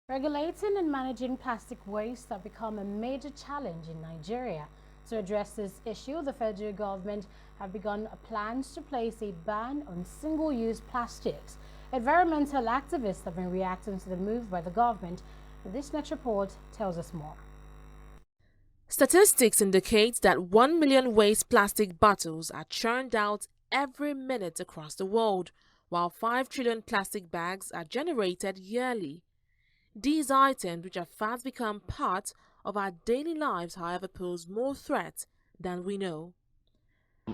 Regulating and managing plastic waste have become a major challenge in Nigeria. To address this issue, the federal government have begun plans to place a ban on single-use plastics. Environmental activists have been reacting to the move by the government. This next report tells us more. Statistics indicate that 1 million waste plastic bottles are churned out every minute across the world, while 5 trillion plastic bags are generated yearly. These items, which have fast become part of our daily lives, however, pose more threat than we know.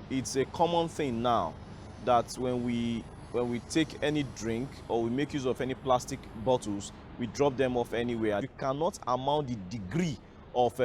It's a common thing now that when we take any drink or we make use of any plastic bottles, we drop them off anywhere. You cannot amount the degree of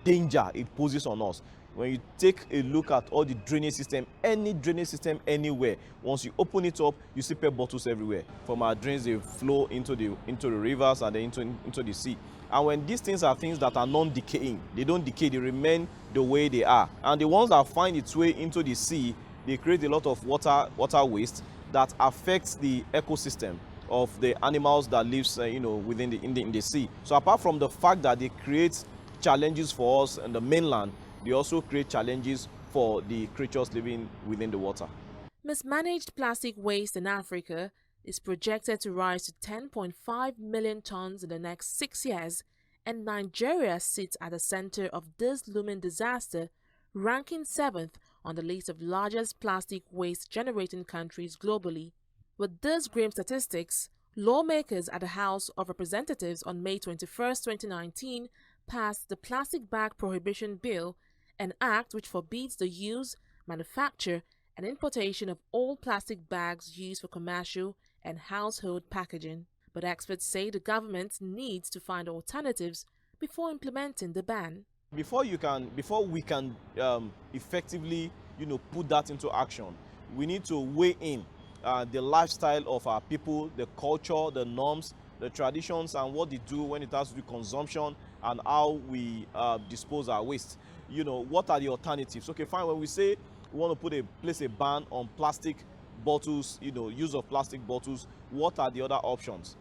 danger it poses on us. When you take a look at all the drainage system, any drainage system anywhere, once you open it up, you see PET bottles everywhere. From our drains, they flow into the rivers and then into the sea. And when these things are things that are non-decaying, they don't decay, they remain the way they are. And the ones that find its way into the sea, they create a lot of water waste that affects the ecosystem of the animals that lives within in the sea. So apart from the fact that they create challenges for us in the mainland, they also create challenges for the creatures living within the water. Mismanaged plastic waste in Africa is projected to rise to 10.5 million tons in the next 6 years, and Nigeria sits at the center of this looming disaster, ranking 7th on the list of largest plastic waste generating countries globally. With these grim statistics, lawmakers at the House of Representatives on May 21, 2019, passed the Plastic Bag Prohibition Bill, an act which forbids the use, manufacture, and importation of all plastic bags used for commercial and household packaging. But experts say the government needs to find alternatives before implementing the ban. Before we can effectively, put that into action, we need to weigh in the lifestyle of our people, the culture, the norms, the traditions, and what they do when it has to do consumption and how we dispose our waste. What are the alternatives? Okay, fine. When we say we want to place a ban on plastic bottles, use of plastic bottles, what are the other options?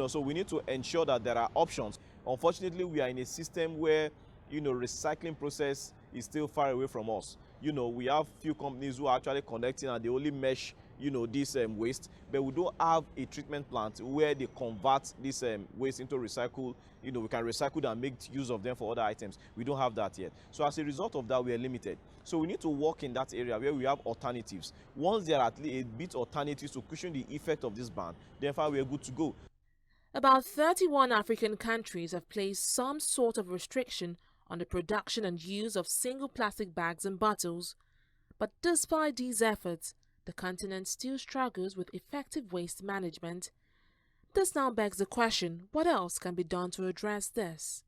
So we need to ensure that there are options. Unfortunately, we are in a system where recycling process is still far away from us. We have few companies who are actually connecting and they only mesh this waste, but we don't have a treatment plant where they convert this waste into recycle. We can recycle them and make use of them for other items. We don't have that yet. So as a result of that, we are limited. So we need to work in that area where we have alternatives. Once there are at least a bit alternatives to cushion the effect of this ban, then fine, we are good to go. About 31 African countries have placed some sort of restriction on the production and use of single plastic bags and bottles. But despite these efforts, the continent still struggles with effective waste management. This now begs the question, what else can be done to address this?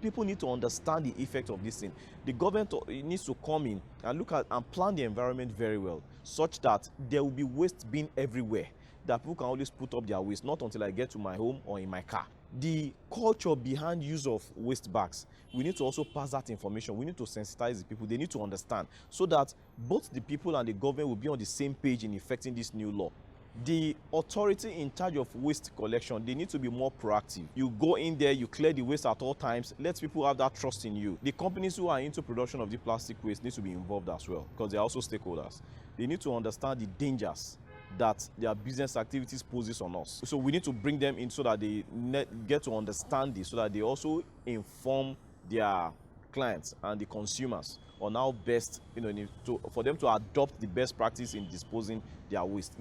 People need to understand the effect of this thing. The government needs to come in and look at and plan the environment very well, such that there will be waste bin everywhere, that people can always put up their waste, not until I get to my home or in my car. The culture behind use of waste bags, we need to also pass that information. We need to sensitize the people. They need to understand so that both the people and the government will be on the same page in effecting this new law. The authority in charge of waste collection, they need to be more proactive. You go in there, you clear the waste at all times, let people have that trust in you. The companies who are into production of the plastic waste need to be involved as well, because they are also stakeholders. They need to understand the dangers that their business activities poses on us. So we need to bring them in so that they get to understand this, so that they also inform their clients and the consumers on how best, for them to adopt the best practice in disposing their waste.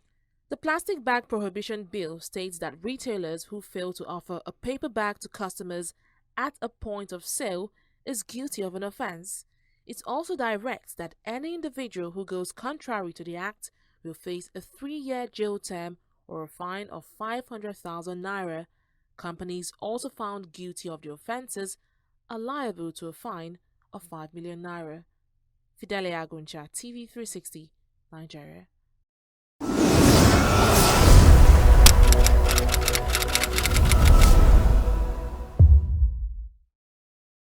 The Plastic Bag Prohibition Bill states that retailers who fail to offer a paper bag to customers at a point of sale is guilty of an offense. It also directs that any individual who goes contrary to the act will face a 3-year jail term or a fine of 500,000 naira. Companies also found guilty of the offences are liable to a fine of 5 million naira. Fidelia Aguncha, TV 360, Nigeria.